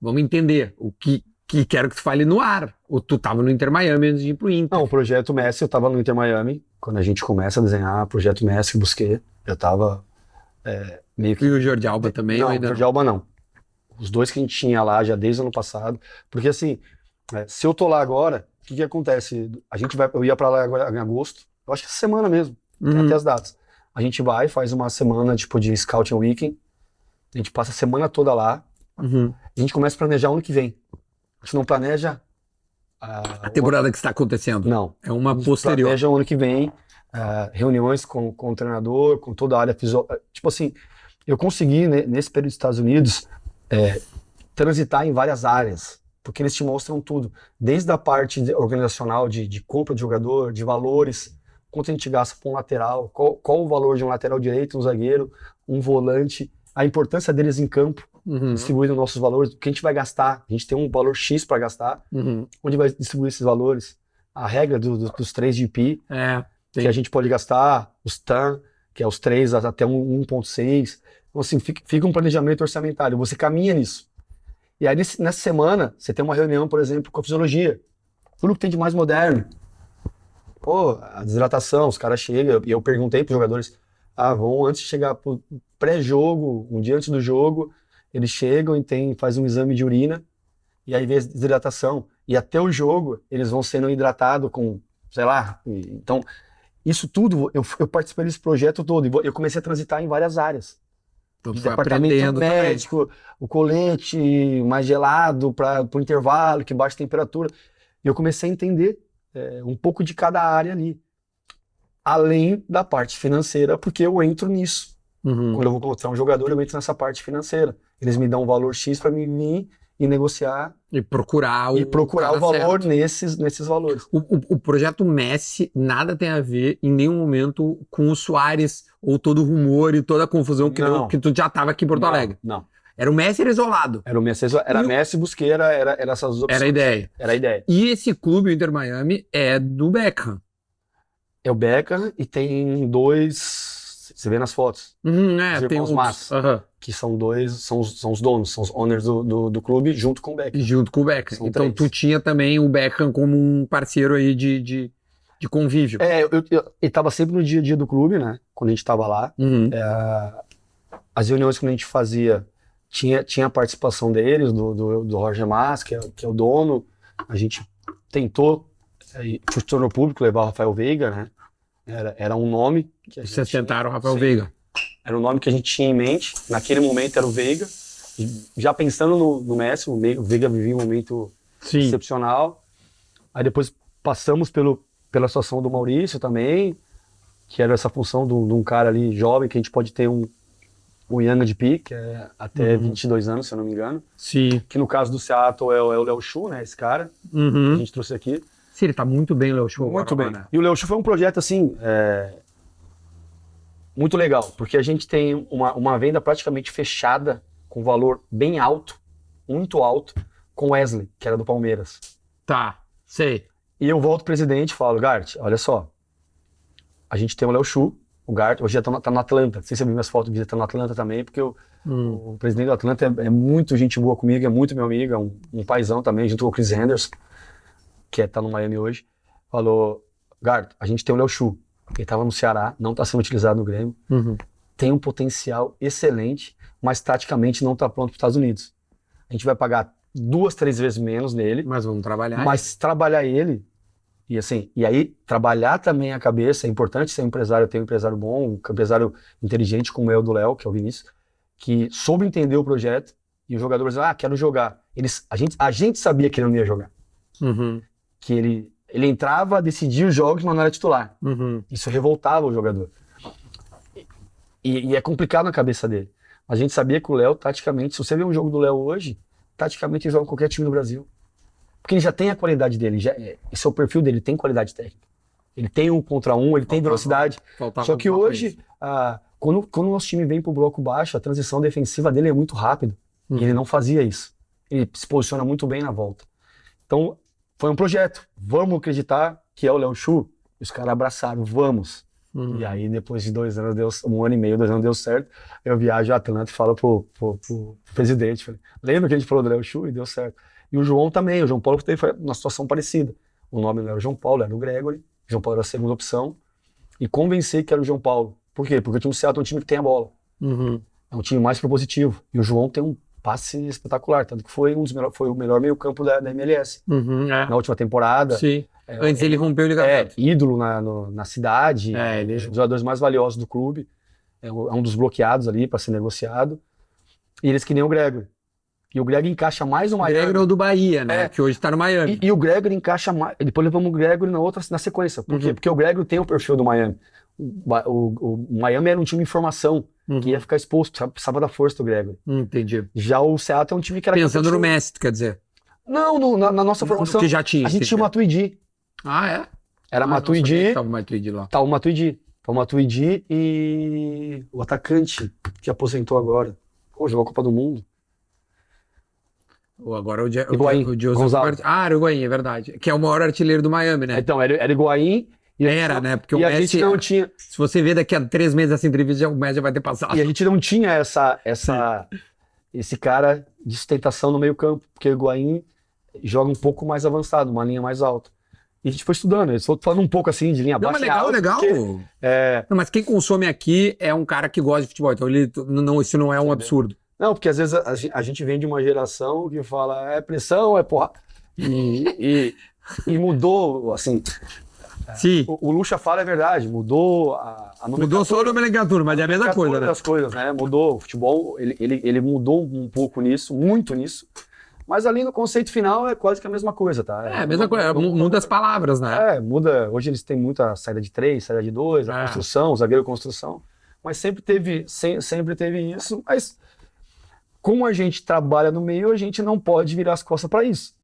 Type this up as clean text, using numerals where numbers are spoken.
vamos entender o que quero que tu fale no ar. Ou tu tava no Inter Miami antes de ir pro Inter? Não, o Projeto Messi, eu tava no Inter Miami, quando a gente começa a desenhar Projeto Messi, Busquets, eu tava meio que... E o Jordi Alba também? Não, ou o ainda Jordi Alba não. Os dois que a gente tinha lá já desde o ano passado, porque assim, se eu tô lá agora, o que acontece? Eu ia pra lá agora em agosto, eu acho que essa semana mesmo, tem até as datas. A gente vai, faz uma semana tipo de Scouting Weekend, a gente passa a semana toda lá, a gente começa a planejar o ano que vem. A gente não planeja a temporada que está acontecendo. Não. É uma A gente posterior. planeja o ano que vem, reuniões com o treinador, com toda a área fisiológica. Tipo assim, eu consegui, né, nesse período dos Estados Unidos, transitar em várias áreas, porque eles te mostram tudo. Desde a parte organizacional de compra de jogador, de valores, quanto a gente gasta para um lateral, qual o valor de um lateral direito, um zagueiro, um volante, a importância deles em campo, distribuindo nossos valores, o que a gente vai gastar, a gente tem um valor X para gastar, onde vai distribuir esses valores, a regra dos 3 GP, que a gente pode gastar, os TAM, que é os 3 até 1.6, então assim, fica um planejamento orçamentário, você caminha nisso. E aí nessa semana, você tem uma reunião, por exemplo, com a fisiologia, tudo que tem de mais moderno. Pô, a desidratação, os caras chegam, e eu perguntei para os jogadores, vão antes de chegar pro pré-jogo, um dia antes do jogo, eles chegam e faz um exame de urina, e aí vê a desidratação. E até o jogo, eles vão sendo hidratados com, sei lá. Então, isso tudo, eu participei desse projeto todo, e eu comecei a transitar em várias áreas. Então, O foi departamento aprendendo médico, o colete mais gelado para o intervalo, que baixa temperatura. E eu comecei a entender um pouco de cada área ali. Além da parte financeira, porque eu entro nisso. Quando eu vou contratar um jogador, eu entro nessa parte financeira. Eles me dão um valor X para mim vir e negociar. E procurar o valor nesses valores. O projeto Messi nada tem a ver em nenhum momento com o Suárez ou todo o rumor e toda a confusão que tu já estava aqui em Porto Alegre. Não. Era o Messi isolado. Era o Messi isolado. Era Messi, Busquets, era essas opções. Era a ideia. Era a ideia. E esse clube, o Inter Miami, é do Beckham. É o Beckham e tem 2... Você vê nas fotos. Tem os Mas, que são os donos, são os owners do clube, junto com o Beckham. Junto com o Beckham. São então 3. tu tinha também o Beckham como um parceiro aí de convívio. Ele estava sempre no dia a dia do clube, né? Quando a gente estava lá. As reuniões que a gente fazia, tinha a participação deles, do Roger Mas, que é o dono. A gente tentou, se tornou público, levar o Rafael Veiga, né? Era um nome que a Vocês gente tentaram o Rafael sim, Veiga. Era um nome que a gente tinha em mente. Naquele momento era o Veiga. Já pensando no Messi, o Veiga vivia um momento excepcional. Aí depois passamos pela situação do Maurício também, que era essa função de um cara ali jovem, que a gente pode ter um Young DP, que é até 22 anos, se eu não me engano. Sim. Que no caso do Seattle é o Léo Chu, né? Esse cara que a gente trouxe aqui. Sim, ele tá muito bem, o Léo Chu. Muito bem. Né? E o Léo Chu foi um projeto, assim, muito legal, porque a gente tem uma venda praticamente fechada, com valor bem alto, muito alto, com Wesley, que era do Palmeiras. Tá, sei. E eu volto pro presidente e falo, Gart, olha só, a gente tem o Léo Chu, o Gart, hoje já tá no Atlanta, não sei se você viu minhas fotos, ele tá no Atlanta também, porque o presidente do Atlanta é muito gente boa comigo, é muito meu amigo, é um paizão também, junto com o Chris Henderson, que tá no Miami hoje, falou, Gart, a gente tem o Léo Chu, ele tava no Ceará, não tá sendo utilizado no Grêmio, tem um potencial excelente, mas taticamente não tá pronto para os Estados Unidos. A gente vai pagar 2, 3 vezes menos nele, mas vamos trabalhar. Mas trabalhar ele, e aí trabalhar também a cabeça, é importante ser um empresário, ter um empresário bom, um empresário inteligente como é o do Léo, que é o Vinícius, que soube entender o projeto, e os jogadores, quero jogar. A gente sabia que ele não ia jogar. Que ele entrava, decidia os jogos, mas não era titular. Isso revoltava o jogador. E é complicado na cabeça dele. A gente sabia que o Léo, taticamente, se você ver um jogo do Léo hoje, taticamente ele joga em qualquer time do Brasil. Porque ele já tem a qualidade dele, esse é o perfil dele, ele tem qualidade técnica. Ele tem 1 contra 1, ele tem velocidade. Só que hoje, quando o nosso time vem pro bloco baixo, a transição defensiva dele é muito rápida. E ele não fazia isso. Ele se posiciona muito bem na volta. Então, foi um projeto. Vamos acreditar que é o Léo Chu? Os caras abraçaram, vamos. E aí, depois de 2 anos, 1 ano e meio, 2 anos deu certo. Eu viajo a Atlanta e falo pro presidente. Falei, lembra que a gente falou do Léo Chu e deu certo. E o João também, o João Paulo teve uma situação parecida. O nome não era o João Paulo, era o Gregory. O João Paulo era a segunda opção. E convencer que era o João Paulo. Por quê? Porque o time do Seattle é um time que tem a bola. É um time mais propositivo. E o João tem um passe espetacular, tanto que foi foi o melhor meio-campo da MLS. Na última temporada. Sim. Antes ele rompeu o ligamento. Ídolo na cidade. Ele... Um dos jogadores mais valiosos do clube. É um dos bloqueados ali para ser negociado. E eles queriam o Gregory. E o Gregory encaixa mais no Miami. O Gregory é o do Bahia, né? Que hoje tá no Miami. E o Gregory encaixa mais. Depois levamos o Gregory na sequência. Por quê? Porque o Gregory tem o perfil do Miami. O Miami era um time em formação. Que ia ficar exposto, precisava da força do Gregory. Entendi. Já o Seattle é um time que era... Pensando no Messi, quer dizer? Não, na nossa formação. Que já tinha. A gente tinha o Matuidi. Ah, é? Era Matuidi. Tava o Matuidi lá. Tava o Matuidi. Tava o Matuidi e o atacante que aposentou agora. Pô, jogou a Copa do Mundo. Agora o Gonzalo. era o Higuaín, é verdade. Que é o maior artilheiro do Miami, né? Então, era Higuaín. Né? Porque o Messi, a gente não tinha... Se você ver daqui a 3 meses essa entrevista, o Messi já vai ter passado. E a gente não tinha esse cara de sustentação no meio campo, porque o Higuaín joga um pouco mais avançado, uma linha mais alta. E a gente foi estudando, eu estou falando um pouco assim de linha baixa. Mas legal. Porque, não, mas quem consome aqui é um cara que gosta de futebol, então isso não é um absurdo. Não, porque às vezes a gente vem de uma geração que fala pressão, porra. E mudou, assim... Sim. O Lucha fala é verdade, mudou a mudou só a nomenclatura, mas é a mesma coisa, né? Das coisas, né? Mudou o futebol, ele mudou um pouco nisso, muito nisso, mas ali no conceito final é quase que a mesma coisa, tá? É a mesma coisa, muda as palavras, né? Muda, hoje eles têm muita saída de 3, saída de 2, a construção, zagueiro construção, mas sempre teve isso, mas como a gente trabalha no meio, a gente não pode virar as costas para isso.